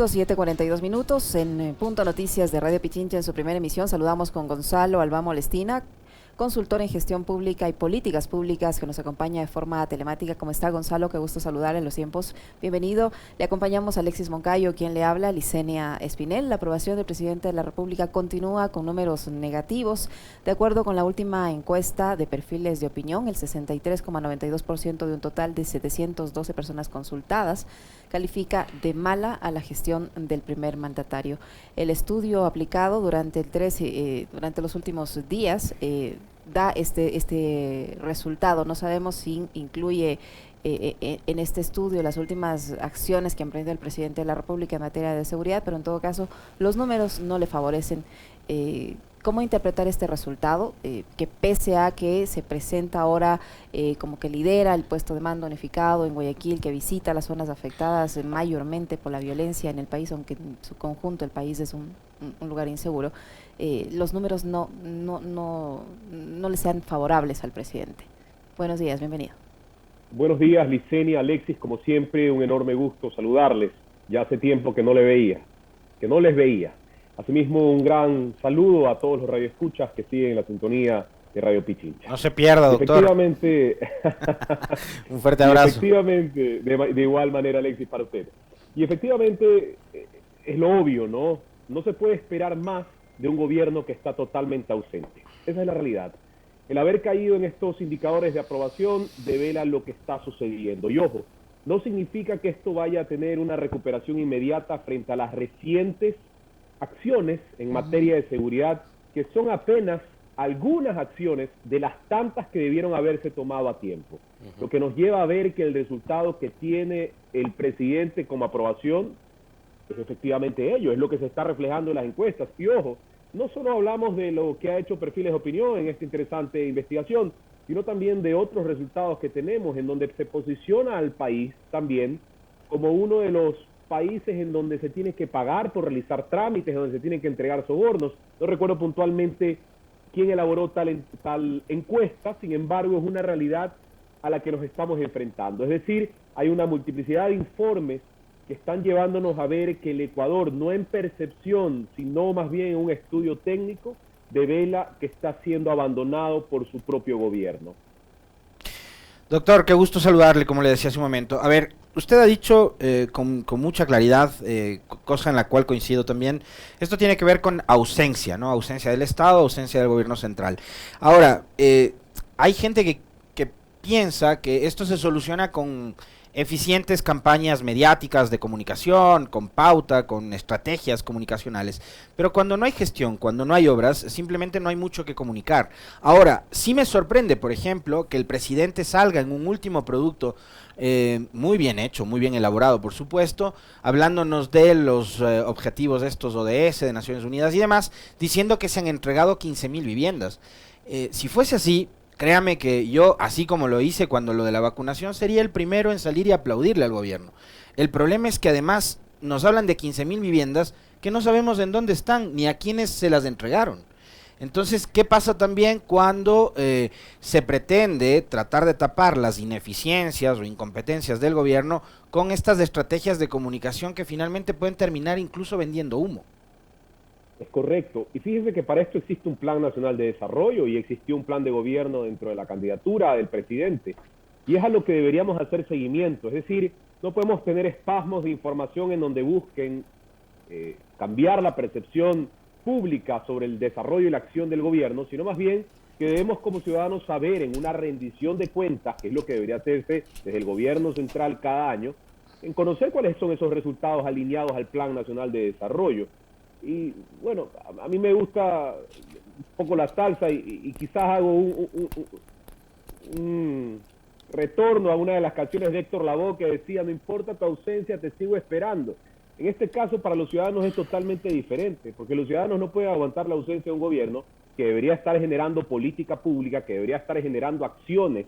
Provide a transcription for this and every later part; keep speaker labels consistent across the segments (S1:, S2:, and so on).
S1: 7:42 en Punto Noticias de Radio Pichincha en su primera emisión. Saludamos con Gonzalo Albá Molestina, consultor en gestión pública y políticas públicas, que nos acompaña de forma telemática. ¿Cómo está, Gonzalo? Qué gusto saludar en los tiempos. Bienvenido. Le acompañamos a Alexis Moncayo, quien le habla, Licenia Espinel. La aprobación del presidente de la República continúa con números negativos. De acuerdo con la última encuesta de perfiles de opinión, el 63,92% de un total de 712 personas consultadas califica de mala a la gestión del primer mandatario. El estudio aplicado durante los últimos días da este resultado. No sabemos si incluye en este estudio las últimas acciones que ha emprendido el presidente de la República en materia de seguridad, pero en todo caso los números no le favorecen. ¿Cómo interpretar este resultado? Que pese a que se presenta ahora como que lidera el puesto de mando unificado en Guayaquil, que visita las zonas afectadas mayormente por la violencia en el país, aunque en su conjunto el país es un lugar inseguro, los números no le sean favorables al presidente. Buenos días, bienvenido.
S2: Buenos días, Licenia, Alexis, como siempre, un enorme gusto saludarles. Ya hace tiempo que no les veía. Asimismo, un gran saludo a todos los radioescuchas que siguen la sintonía de Radio Pichincha.
S3: No se pierda, doctor.
S2: Efectivamente,
S3: un fuerte abrazo.
S2: Efectivamente, de igual manera, Alexis, para usted. Y efectivamente, es lo obvio, ¿no? No se puede esperar más de un gobierno que está totalmente ausente. Esa es la realidad. El haber caído en estos indicadores de aprobación devela lo que está sucediendo. Y ojo, no significa que esto vaya a tener una recuperación inmediata frente a las recientes acciones en materia de seguridad, que son apenas algunas acciones de las tantas que debieron haberse tomado a tiempo. Lo que nos lleva a ver que el resultado que tiene el presidente como aprobación es efectivamente ello, es lo que se está reflejando en las encuestas. Y ojo, no solo hablamos de lo que ha hecho Perfiles de Opinión en esta interesante investigación, sino también de otros resultados que tenemos, en donde se posiciona al país también como uno de los países en donde se tiene que pagar por realizar trámites, donde se tienen que entregar sobornos. No recuerdo puntualmente quién elaboró tal encuesta, sin embargo es una realidad a la que nos estamos enfrentando. Es decir, hay una multiplicidad de informes que están llevándonos a ver que el Ecuador, no en percepción, sino más bien en un estudio técnico, devela que está siendo abandonado por su propio gobierno.
S3: Doctor, qué gusto saludarle, como le decía hace un momento. A ver, usted ha dicho con mucha claridad, cosa en la cual coincido también, esto tiene que ver con ausencia, ¿no? Ausencia del Estado, ausencia del gobierno central. Ahora, hay gente que piensa que esto se soluciona con eficientes campañas mediáticas de comunicación, con pauta, con estrategias comunicacionales, pero cuando no hay gestión, cuando no hay obras, simplemente no hay mucho que comunicar. Ahora, sí me sorprende, por ejemplo, que el presidente salga en un último producto muy bien hecho, muy bien elaborado, por supuesto, hablándonos de los objetivos de estos ODS, de Naciones Unidas y demás, diciendo que se han entregado 15,000 viviendas. Si fuese así, créame que yo, así como lo hice cuando lo de la vacunación, sería el primero en salir y aplaudirle al gobierno. El problema es que además nos hablan de 15,000 viviendas que no sabemos en dónde están ni a quiénes se las entregaron. Entonces, ¿qué pasa también cuando se pretende tratar de tapar las ineficiencias o incompetencias del gobierno con estas estrategias de comunicación que finalmente pueden terminar incluso vendiendo humo?
S2: Es correcto. Y fíjense que para esto existe un Plan Nacional de Desarrollo y existió un plan de gobierno dentro de la candidatura del presidente. Y es a lo que deberíamos hacer seguimiento. Es decir, no podemos tener espasmos de información en donde busquen cambiar la percepción pública sobre el desarrollo y la acción del gobierno, sino más bien que debemos como ciudadanos saber en una rendición de cuentas, que es lo que debería hacerse desde el gobierno central cada año, en conocer cuáles son esos resultados alineados al Plan Nacional de Desarrollo. Y bueno, a mí me gusta un poco la salsa y quizás hago un retorno a una de las canciones de Héctor Lavoe que decía: no importa tu ausencia, te sigo esperando. En este caso, para los ciudadanos es totalmente diferente, porque los ciudadanos no pueden aguantar la ausencia de un gobierno que debería estar generando política pública, que debería estar generando acciones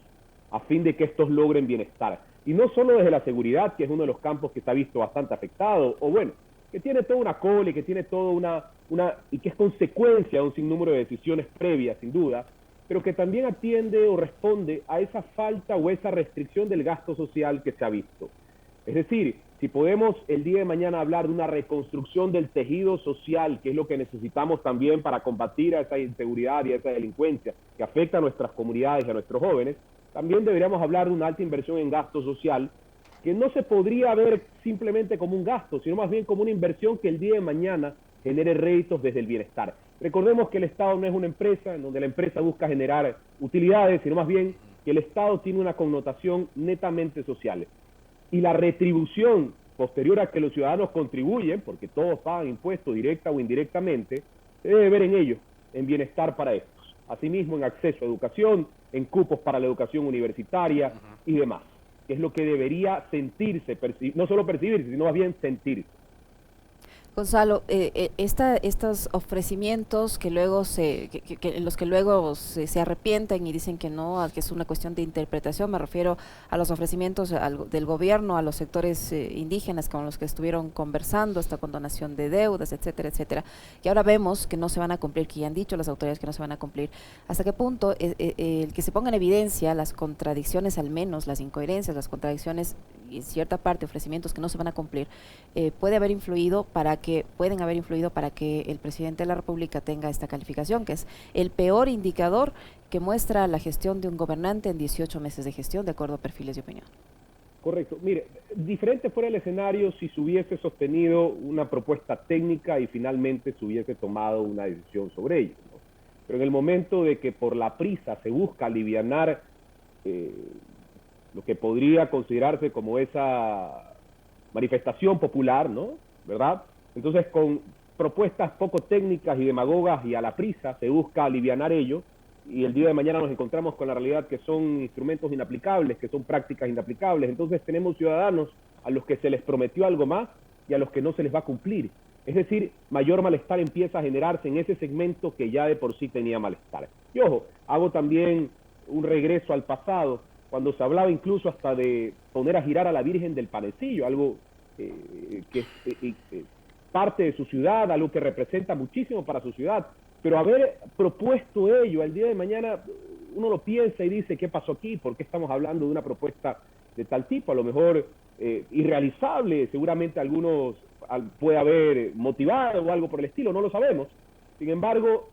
S2: a fin de que estos logren bienestar. Y no solo desde la seguridad, que es uno de los campos que se ha visto bastante afectado, o bueno, que tiene toda una cola y que tiene toda y que es consecuencia de un sinnúmero de decisiones previas, sin duda, pero que también atiende o responde a esa falta o esa restricción del gasto social que se ha visto. Es decir, Si podemos el día de mañana hablar de una reconstrucción del tejido social, que es lo que necesitamos también para combatir a esa inseguridad y a esa delincuencia que afecta a nuestras comunidades y a nuestros jóvenes, también deberíamos hablar de una alta inversión en gasto social, que no se podría ver simplemente como un gasto, sino más bien como una inversión que el día de mañana genere réditos desde el bienestar. Recordemos que el Estado no es una empresa en donde la empresa busca generar utilidades, sino más bien que el Estado tiene una connotación netamente social. Y la retribución posterior a que los ciudadanos contribuyen, porque todos pagan impuestos directa o indirectamente, se debe ver en ellos, en bienestar para estos. Asimismo, en acceso a educación, en cupos para la educación universitaria y demás, que es lo que debería sentirse, no solo percibirse, sino más bien sentirse.
S1: Gonzalo, estos ofrecimientos que luego en los que luego se arrepienten y dicen que no, que es una cuestión de interpretación, me refiero a los ofrecimientos del gobierno a los sectores indígenas con los que estuvieron conversando, esta condonación de deudas, etcétera, etcétera, que ahora vemos que no se van a cumplir, que ya han dicho las autoridades que no se van a cumplir. ¿Hasta qué punto el que se ponga en evidencia las contradicciones, al menos las incoherencias, las contradicciones y en cierta parte ofrecimientos que no se van a cumplir, pueden haber influido para que el presidente de la República tenga esta calificación, que es el peor indicador que muestra la gestión de un gobernante en 18 meses de gestión, de acuerdo a perfiles de opinión?
S2: Correcto. Mire, diferente fuera el escenario si se hubiese sostenido una propuesta técnica y finalmente se hubiese tomado una decisión sobre ello, ¿no? Pero en el momento de que por la prisa se busca alivianar lo que podría considerarse como esa manifestación popular, ¿no? ¿Verdad? Entonces, con propuestas poco técnicas y demagogas y a la prisa se busca alivianar ello, y el día de mañana nos encontramos con la realidad que son instrumentos inaplicables, que son prácticas inaplicables. Entonces tenemos ciudadanos a los que se les prometió algo más y a los que no se les va a cumplir. Es decir, mayor malestar empieza a generarse en ese segmento que ya de por sí tenía malestar. Y ojo, hago también un regreso al pasado, cuando se hablaba incluso hasta de poner a girar a la Virgen del Panecillo, algo que es parte de su ciudad, algo que representa muchísimo para su ciudad, pero haber propuesto ello al día de mañana, uno lo piensa y dice, ¿qué pasó aquí? ¿Por qué estamos hablando de una propuesta de tal tipo? A lo mejor irrealizable, seguramente algunos puede haber motivado o algo por el estilo, no lo sabemos. Sin embargo,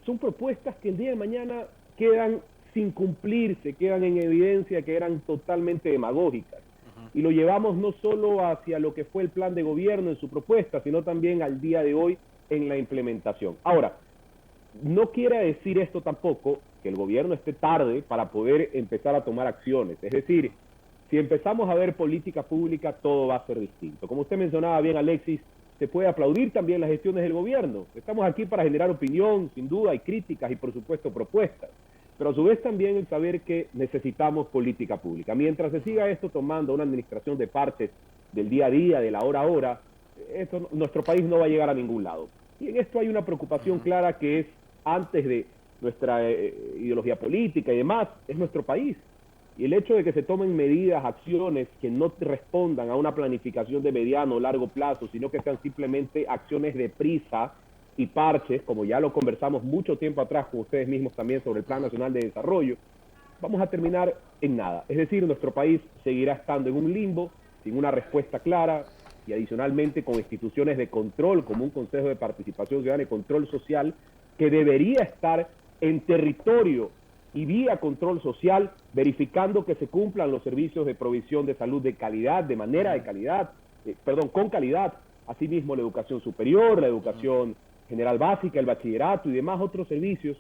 S2: son propuestas que el día de mañana quedan sin cumplirse, quedan en evidencia que eran totalmente demagógicas. Y lo llevamos no solo hacia lo que fue el plan de gobierno en su propuesta, sino también al día de hoy en la implementación. Ahora, no quiere decir esto tampoco que el gobierno esté tarde para poder empezar a tomar acciones. Es decir, si empezamos a ver política pública, todo va a ser distinto. Como usted mencionaba bien, Alexis, se puede aplaudir también las gestiones del gobierno. Estamos aquí para generar opinión, sin duda, y críticas y, por supuesto, propuestas. Pero a su vez también el saber que necesitamos política pública. Mientras se siga esto tomando una administración de partes del día a día, de la hora a hora, nuestro país no va a llegar a ningún lado. Y en esto hay una preocupación clara que es, antes de nuestra ideología política y demás, es nuestro país. Y el hecho de que se tomen medidas, acciones que no respondan a una planificación de mediano o largo plazo, sino que sean simplemente acciones de prisa y parches, como ya lo conversamos mucho tiempo atrás con ustedes mismos también sobre el Plan Nacional de Desarrollo, vamos a terminar en nada. Es decir, nuestro país seguirá estando en un limbo, sin una respuesta clara, y adicionalmente con instituciones de control, como un Consejo de Participación Ciudadana y Control Social, que debería estar en territorio y vía control social, verificando que se cumplan los servicios de provisión de salud de calidad, de manera de calidad, con calidad, asimismo la educación superior, la educación general básica, el bachillerato y demás otros servicios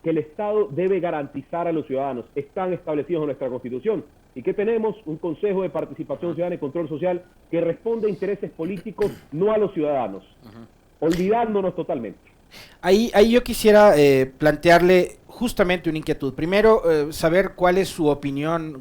S2: que el Estado debe garantizar a los ciudadanos. Están establecidos en nuestra Constitución. ¿Y qué tenemos? Un Consejo de Participación Ciudadana y Control Social que responde a intereses políticos, no a los ciudadanos, olvidándonos totalmente.
S3: Ahí yo quisiera plantearle justamente una inquietud. Primero, saber cuál es su opinión,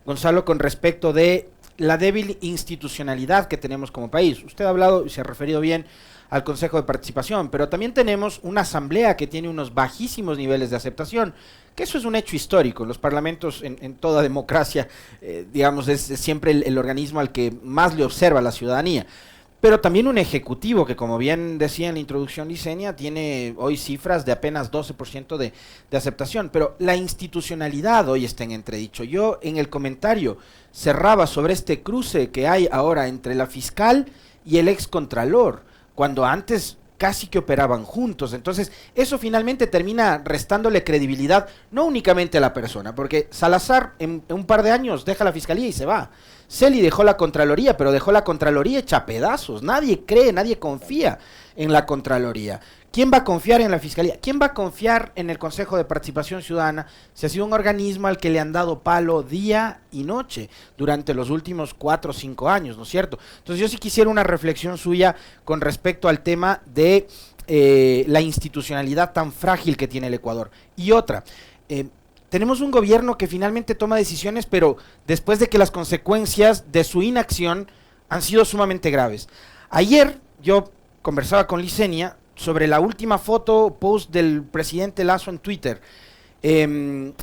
S3: Gonzalo, con respecto de la débil institucionalidad que tenemos como país. Usted ha hablado y se ha referido bien al Consejo de Participación, pero también tenemos una asamblea que tiene unos bajísimos niveles de aceptación, que eso es un hecho histórico. Los parlamentos en toda democracia, digamos, es siempre el organismo al que más le observa la ciudadanía. pero también un ejecutivo que, como bien decía en la introducción Licenia, tiene hoy cifras de apenas 12% de aceptación, pero la institucionalidad hoy está en entredicho. Yo en el comentario cerraba sobre este cruce que hay ahora entre la fiscal y el excontralor, cuando antes casi que operaban juntos. Entonces, eso finalmente termina restándole credibilidad, no únicamente a la persona, porque Salazar en un par de años deja la fiscalía y se va. Celi dejó la Contraloría, pero dejó la Contraloría hecha a pedazos. Nadie cree, nadie confía en la Contraloría. ¿Quién va a confiar en la Fiscalía? ¿Quién va a confiar en el Consejo de Participación Ciudadana si ha sido un organismo al que le han dado palo día y noche durante los últimos 4 o 5 años, ¿no es cierto? Entonces yo sí quisiera una reflexión suya con respecto al tema de la institucionalidad tan frágil que tiene el Ecuador. Y otra, tenemos un gobierno que finalmente toma decisiones, pero después de que las consecuencias de su inacción han sido sumamente graves. Ayer yo conversaba con Licenia sobre la última foto, post del presidente Lasso en Twitter,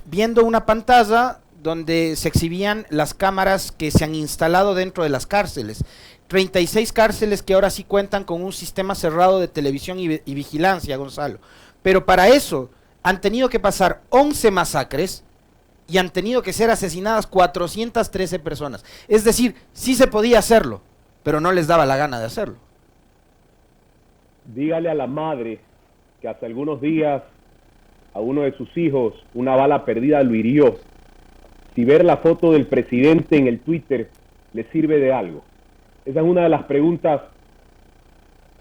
S3: viendo una pantalla donde se exhibían las cámaras que se han instalado dentro de las cárceles. 36 cárceles que ahora sí cuentan con un sistema cerrado de televisión y vigilancia, Gonzalo. Pero para eso han tenido que pasar 11 masacres y han tenido que ser asesinadas 413 personas. Es decir, sí se podía hacerlo, pero no les daba la gana de hacerlo.
S2: Dígale a la madre que hace algunos días a uno de sus hijos una bala perdida lo hirió. Si ver la foto del presidente en el Twitter le sirve de algo. Esa es una de las preguntas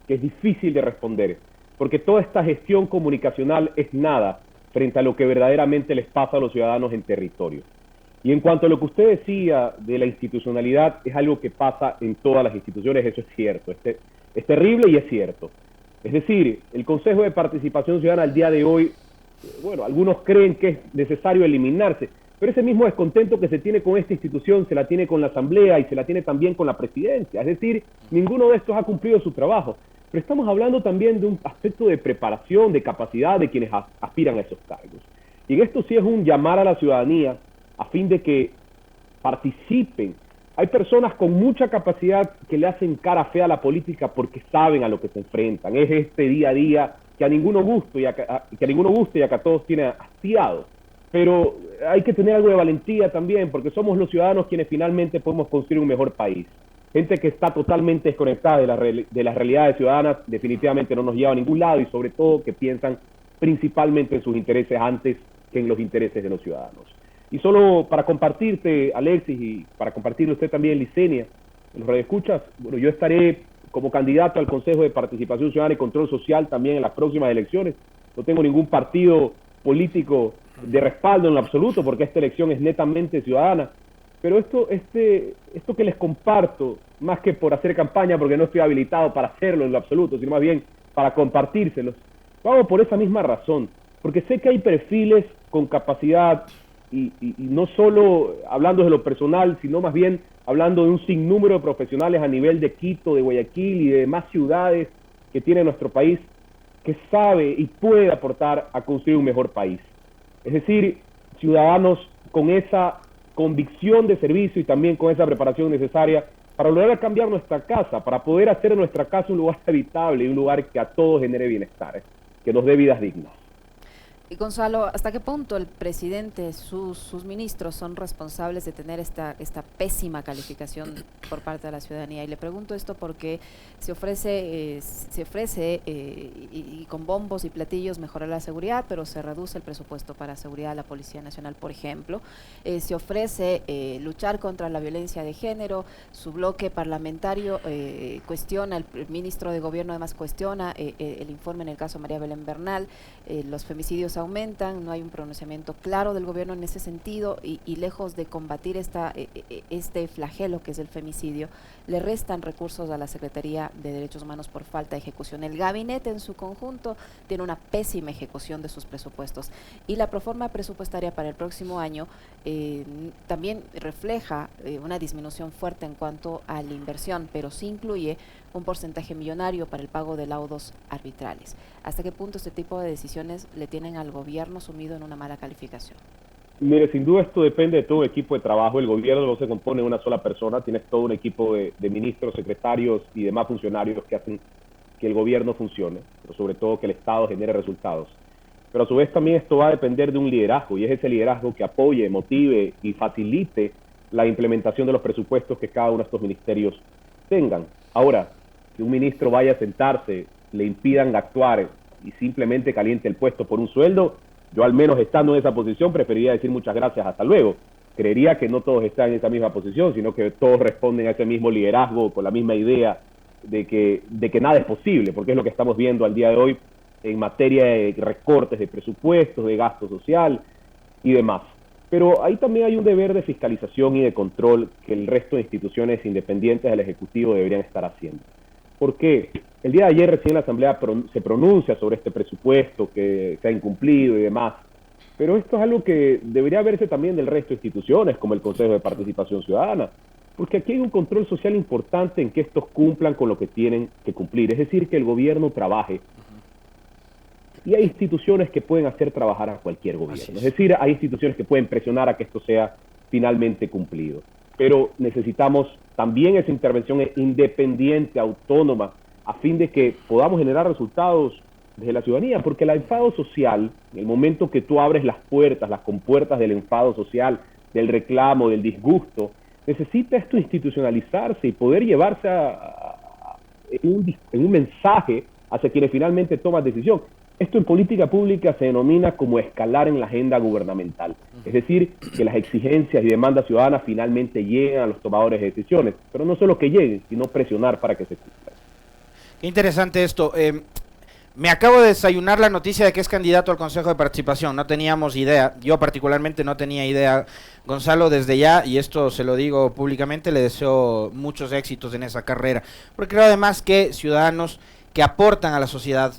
S2: que es difícil de responder, porque toda esta gestión comunicacional es nada frente a lo que verdaderamente les pasa a los ciudadanos en territorio. Y en cuanto a lo que usted decía de la institucionalidad, es algo que pasa en todas las instituciones, eso es cierto, es terrible y es cierto. Es decir, el Consejo de Participación Ciudadana al día de hoy, bueno, algunos creen que es necesario eliminarse, pero ese mismo descontento que se tiene con esta institución se la tiene con la Asamblea y se la tiene también con la Presidencia. Es decir, ninguno de estos ha cumplido su trabajo. Pero estamos hablando también de un aspecto de preparación, de capacidad de quienes aspiran a esos cargos. Y en esto sí es un llamar a la ciudadanía a fin de que participen. Hay personas con mucha capacidad que le hacen cara fea a la política porque saben a lo que se enfrentan. Es este día a día que a ninguno gusta y a que a todos tiene hastiado. Pero hay que tener algo de valentía también, porque somos los ciudadanos quienes finalmente podemos construir un mejor país. Gente que está totalmente desconectada de las realidades ciudadanas definitivamente no nos lleva a ningún lado, y sobre todo que piensan principalmente en sus intereses antes que en los intereses de los ciudadanos. Y solo para compartirte, Alexis, y para compartirle usted también, Licenia, en los radioescuchas, bueno, yo estaré como candidato al Consejo de Participación Ciudadana y Control Social también en las próximas elecciones. No tengo ningún partido político de respaldo en lo absoluto, porque esta elección es netamente ciudadana. Pero esto que les comparto, más que por hacer campaña, porque no estoy habilitado para hacerlo en lo absoluto, sino más bien para compartírselos, lo hago por esa misma razón, porque sé que hay perfiles con capacidad, y no solo hablando de lo personal, sino más bien hablando de un sinnúmero de profesionales a nivel de Quito, de Guayaquil y de demás ciudades que tiene nuestro país, que sabe y puede aportar a construir un mejor país. Es decir, ciudadanos con esa convicción de servicio y también con esa preparación necesaria para lograr cambiar nuestra casa, para poder hacer de nuestra casa un lugar habitable y un lugar que a todos genere bienestar, que nos dé vidas dignas.
S1: Y Gonzalo, ¿hasta qué punto el presidente, sus ministros son responsables de tener esta pésima calificación por parte de la ciudadanía? Y le pregunto esto porque se ofrece y con bombos y platillos mejorar la seguridad, pero se reduce el presupuesto para seguridad de la Policía Nacional, por ejemplo. Se ofrece luchar contra la violencia de género, su bloque parlamentario cuestiona, el ministro de Gobierno además cuestiona el informe en el caso María Belén Bernal, los femicidios aumentan, no hay un pronunciamiento claro del gobierno en ese sentido y lejos de combatir este flagelo que es el femicidio, le restan recursos a la Secretaría de Derechos Humanos por falta de ejecución. El gabinete en su conjunto tiene una pésima ejecución de sus presupuestos y la proforma presupuestaria para el próximo año también refleja una disminución fuerte en cuanto a la inversión, pero sí incluye un porcentaje millonario para el pago de laudos arbitrales. ¿Hasta qué punto este tipo de decisiones le tienen al gobierno sumido en una mala calificación?
S2: Mire, sin duda esto depende de todo equipo de trabajo. El gobierno no se compone de una sola persona, tienes todo un equipo de ministros, secretarios y demás funcionarios que hacen que el gobierno funcione, pero sobre todo que el Estado genere resultados. Pero a su vez también esto va a depender de un liderazgo, y es ese liderazgo que apoye, motive y facilite la implementación de los presupuestos que cada uno de estos ministerios tengan. Ahora, que un ministro vaya a sentarse, le impidan actuar y simplemente caliente el puesto por un sueldo, yo al menos estando en esa posición preferiría decir muchas gracias, hasta luego. Creería que no todos están en esa misma posición, sino que todos responden a ese mismo liderazgo con la misma idea de que nada es posible, porque es lo que estamos viendo al día de hoy en materia de recortes de presupuestos, de gasto social y demás. Pero ahí también hay un deber de fiscalización y de control que el resto de instituciones independientes del Ejecutivo deberían estar haciendo. ¿Por qué? El día de ayer recién la Asamblea se pronuncia sobre este presupuesto que se ha incumplido y demás, pero esto es algo que debería verse también del resto de instituciones, como el Consejo de Participación Ciudadana, porque aquí hay un control social importante en que estos cumplan con lo que tienen que cumplir, es decir, que el gobierno trabaje. Y hay instituciones que pueden hacer trabajar a cualquier gobierno, es decir, hay instituciones que pueden presionar a que esto sea finalmente cumplido. Pero necesitamos también esa intervención independiente, autónoma, a fin de que podamos generar resultados desde la ciudadanía, porque el enfado social, en el momento que tú abres las puertas, las compuertas del enfado social, del reclamo, del disgusto, necesita esto institucionalizarse y poder llevarse en un mensaje hacia quienes finalmente toman decisión. Esto en política pública se denomina como escalar en la agenda gubernamental, es decir, que las exigencias y demandas ciudadanas finalmente lleguen a los tomadores de decisiones, pero no solo que lleguen, sino presionar para que se cumplan.
S3: Qué interesante esto. Me acabo de desayunar la noticia de que es candidato al Consejo de Participación, no teníamos idea, yo particularmente no tenía idea. Gonzalo, desde ya, y esto se lo digo públicamente, le deseo muchos éxitos en esa carrera, porque creo además que ciudadanos que aportan a la sociedad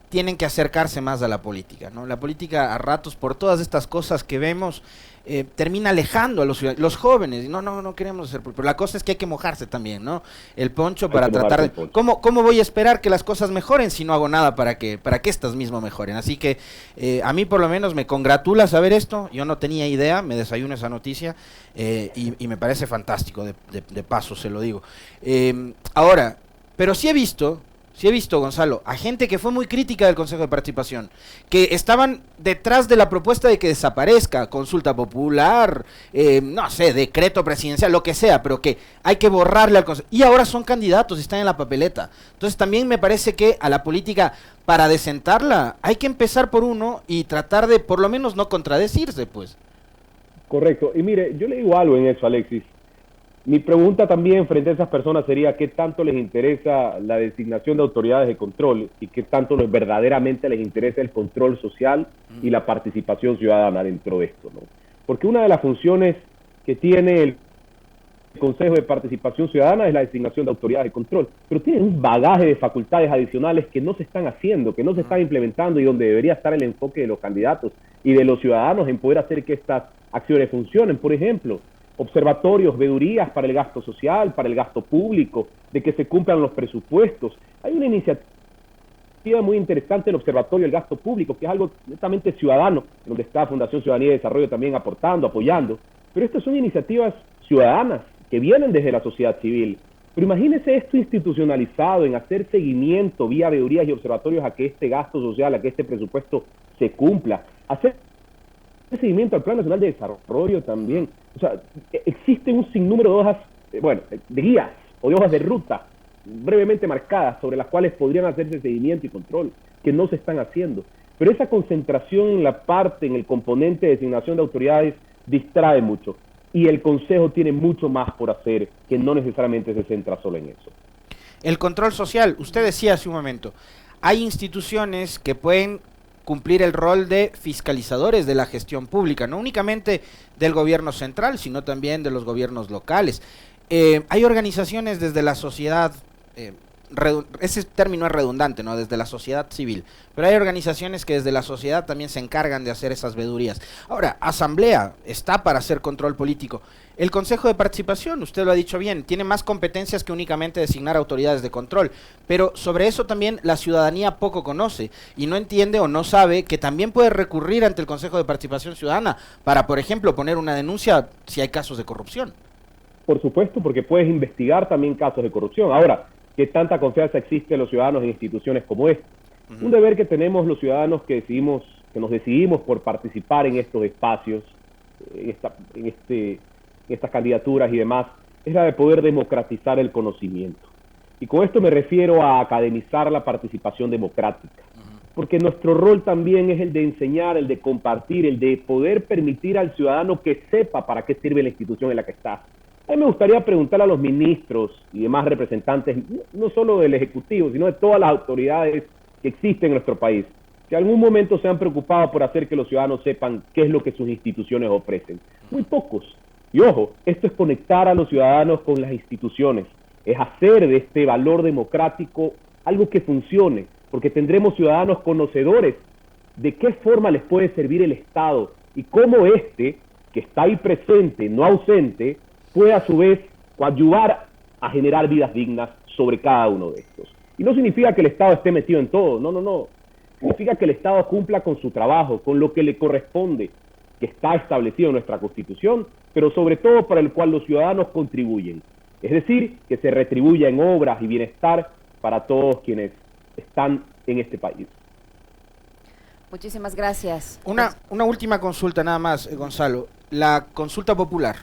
S3: tienen que acercarse más a la política, ¿no? La política a ratos, por todas estas cosas que vemos, termina alejando a los jóvenes. No queremos hacer, pero la cosa es que hay que mojarse también, ¿no? El poncho para tratar de... ¿Cómo voy a esperar que las cosas mejoren si no hago nada para que estas mismas mejoren? Así que a mí por lo menos me congratula saber esto. Yo no tenía idea, me desayuno esa noticia y me parece fantástico, de paso se lo digo. Ahora, pero sí he visto, Gonzalo, a gente que fue muy crítica del Consejo de Participación, que estaban detrás de la propuesta de que desaparezca, consulta popular, no sé, decreto presidencial, lo que sea, pero que hay que borrarle al Consejo. Y ahora son candidatos y están en la papeleta. Entonces también me parece que a la política, para desentarla, hay que empezar por uno y tratar de por lo menos no contradecirse, pues.
S2: Correcto. Y mire, yo le digo algo en eso, Alexis. Mi pregunta también frente a esas personas sería qué tanto les interesa la designación de autoridades de control y qué tanto verdaderamente les interesa el control social y la participación ciudadana dentro de esto, ¿no? Porque una de las funciones que tiene el Consejo de Participación Ciudadana es la designación de autoridades de control, pero tienen un bagaje de facultades adicionales que no se están haciendo, que no se están implementando y donde debería estar el enfoque de los candidatos y de los ciudadanos en poder hacer que estas acciones funcionen. Por ejemplo, observatorios, veedurías para el gasto social, para el gasto público, de que se cumplan los presupuestos. Hay una iniciativa muy interesante, el Observatorio del Gasto Público, que es algo netamente ciudadano, donde está Fundación Ciudadanía y Desarrollo también aportando, apoyando. Pero estas son iniciativas ciudadanas que vienen desde la sociedad civil. Pero imagínese esto institucionalizado en hacer seguimiento vía veedurías y observatorios a que este gasto social, a que este presupuesto se cumpla. Hacer seguimiento al Plan Nacional de Desarrollo también. O sea, existe un sinnúmero de hojas, de guías o de hojas de ruta brevemente marcadas sobre las cuales podrían hacerse seguimiento y control, que no se están haciendo. Pero esa concentración en el componente de designación de autoridades distrae mucho. Y el Consejo tiene mucho más por hacer, que no necesariamente se centra solo en eso.
S3: El control social, usted decía hace un momento, hay instituciones que pueden cumplir el rol de fiscalizadores de la gestión pública, no únicamente del gobierno central, sino también de los gobiernos locales. Hay organizaciones desde la sociedad, ese término es redundante, ¿no? Desde la sociedad civil, pero hay organizaciones que desde la sociedad también se encargan de hacer esas vedurías. Ahora, asamblea está para hacer control político. El Consejo de Participación, usted lo ha dicho bien, tiene más competencias que únicamente designar autoridades de control, pero sobre eso también la ciudadanía poco conoce y no entiende o no sabe que también puede recurrir ante el Consejo de Participación Ciudadana para, por ejemplo, poner una denuncia si hay casos de corrupción.
S2: Por supuesto, porque puedes investigar también casos de corrupción. Ahora, ¿qué tanta confianza existe en los ciudadanos en instituciones como esta? Un deber que tenemos los ciudadanos que nos decidimos por participar en estos espacios, en estas candidaturas y demás, es la de poder democratizar el conocimiento. Y con esto me refiero a academizar la participación democrática. Porque nuestro rol también es el de enseñar, el de compartir, el de poder permitir al ciudadano que sepa para qué sirve la institución en la que está. A mí me gustaría preguntar a los ministros y demás representantes, no solo del Ejecutivo, sino de todas las autoridades que existen en nuestro país, que en algún momento se han preocupado por hacer que los ciudadanos sepan qué es lo que sus instituciones ofrecen. Muy pocos. Y ojo, esto es conectar a los ciudadanos con las instituciones, es hacer de este valor democrático algo que funcione, porque tendremos ciudadanos conocedores de qué forma les puede servir el Estado y cómo que está ahí presente, no ausente, puede a su vez coadyuvar a generar vidas dignas sobre cada uno de estos. Y no significa que el Estado esté metido en todo, no. Significa que el Estado cumpla con su trabajo, con lo que le corresponde, que está establecido en nuestra Constitución, pero sobre todo para el cual los ciudadanos contribuyen. Es decir, que se retribuya en obras y bienestar para todos quienes están en este país.
S1: Muchísimas gracias.
S3: Una última consulta nada más, Gonzalo. La consulta popular.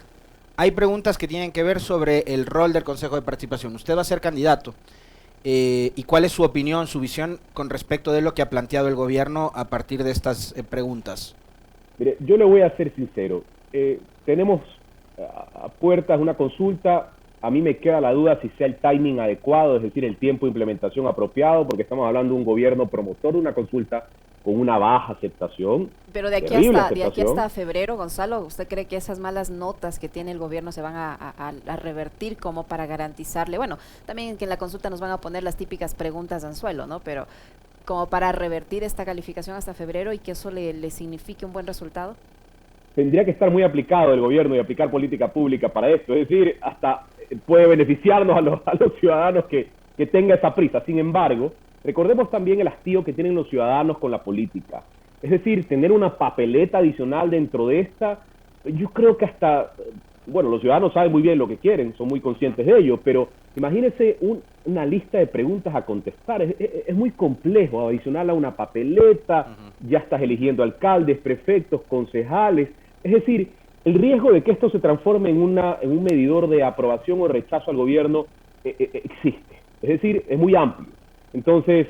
S3: Hay preguntas que tienen que ver sobre el rol del Consejo de Participación. Usted va a ser candidato. ¿Y cuál es su opinión, su visión con respecto de lo que ha planteado el gobierno a partir de estas preguntas?
S2: Mire, yo le voy a ser sincero. Tenemos a puertas una consulta. A mí me queda la duda si sea el timing adecuado, es decir, el tiempo de implementación apropiado, porque estamos hablando de un gobierno promotor de una consulta con una baja aceptación.
S1: Pero de aquí hasta febrero, Gonzalo, ¿usted cree que esas malas notas que tiene el gobierno se van a revertir como para garantizarle? Bueno, también que en la consulta nos van a poner las típicas preguntas de anzuelo, ¿no? Pero como para revertir esta calificación hasta febrero y que eso le signifique un buen resultado.
S2: Tendría que estar muy aplicado el gobierno y aplicar política pública para esto, es decir, hasta puede beneficiarnos a los ciudadanos que tenga esa prisa. Sin embargo, recordemos también el hastío que tienen los ciudadanos con la política. Es decir, tener una papeleta adicional dentro de esta, yo creo que hasta, bueno, los ciudadanos saben muy bien lo que quieren, son muy conscientes de ello, pero imagínense una lista de preguntas a contestar, es muy complejo, adicional a una papeleta, ya estás eligiendo alcaldes, prefectos, concejales, es decir, el riesgo de que esto se transforme en un medidor de aprobación o rechazo al gobierno existe, es decir, es muy amplio. Entonces,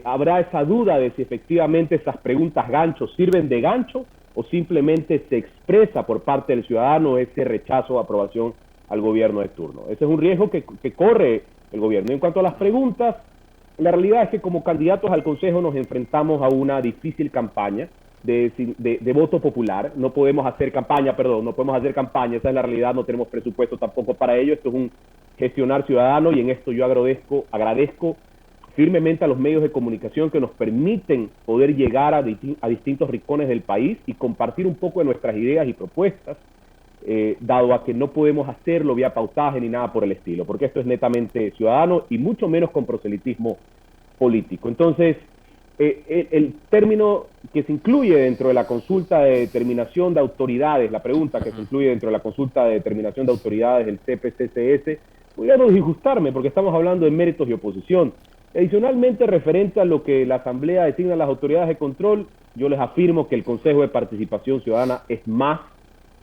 S2: habrá esa duda de si efectivamente esas preguntas gancho sirven de gancho o simplemente se expresa por parte del ciudadano ese rechazo o aprobación al gobierno de turno. Ese es un riesgo que corre el gobierno. En cuanto a las preguntas, la realidad es que como candidatos al Consejo nos enfrentamos a una difícil campaña de voto popular. No podemos hacer campaña, esa es la realidad, no tenemos presupuesto tampoco para ello. Esto es un gestionar ciudadano y en esto yo agradezco firmemente a los medios de comunicación que nos permiten poder llegar a distintos rincones del país y compartir un poco de nuestras ideas y propuestas, dado a que no podemos hacerlo vía pautaje ni nada por el estilo, porque esto es netamente ciudadano y mucho menos con proselitismo político. Entonces, el término que se incluye dentro de la consulta de determinación de autoridades, la pregunta que se incluye dentro de la consulta de determinación de autoridades del CPCCS, podría no disgustarme porque estamos hablando de méritos y oposición. Adicionalmente, referente a lo que la Asamblea designa a las autoridades de control, yo les afirmo que el Consejo de Participación Ciudadana es más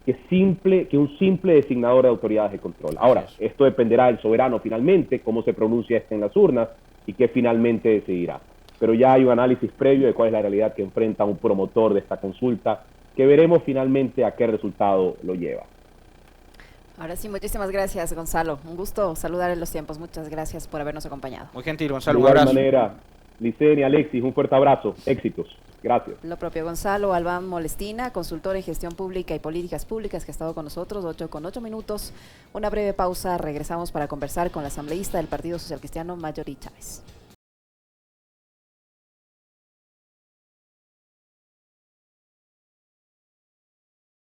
S2: que un simple designador de autoridades de control. Ahora, esto dependerá del soberano finalmente, cómo se pronuncia en las urnas y qué finalmente decidirá. Pero ya hay un análisis previo de cuál es la realidad que enfrenta un promotor de esta consulta, que veremos finalmente a qué resultado lo lleva.
S1: Ahora sí, muchísimas gracias, Gonzalo. Un gusto saludar en los tiempos. Muchas gracias por habernos acompañado.
S3: Muy gentil, Gonzalo.
S2: De igual manera, Licen y Alexis, un fuerte abrazo. Éxitos. Gracias.
S1: Lo propio Gonzalo Albán Molestina, consultor en gestión pública y políticas públicas, que ha estado con nosotros, 8:08. Una breve pausa, regresamos para conversar con la asambleísta del Partido Social Cristiano, Marjorie Chávez.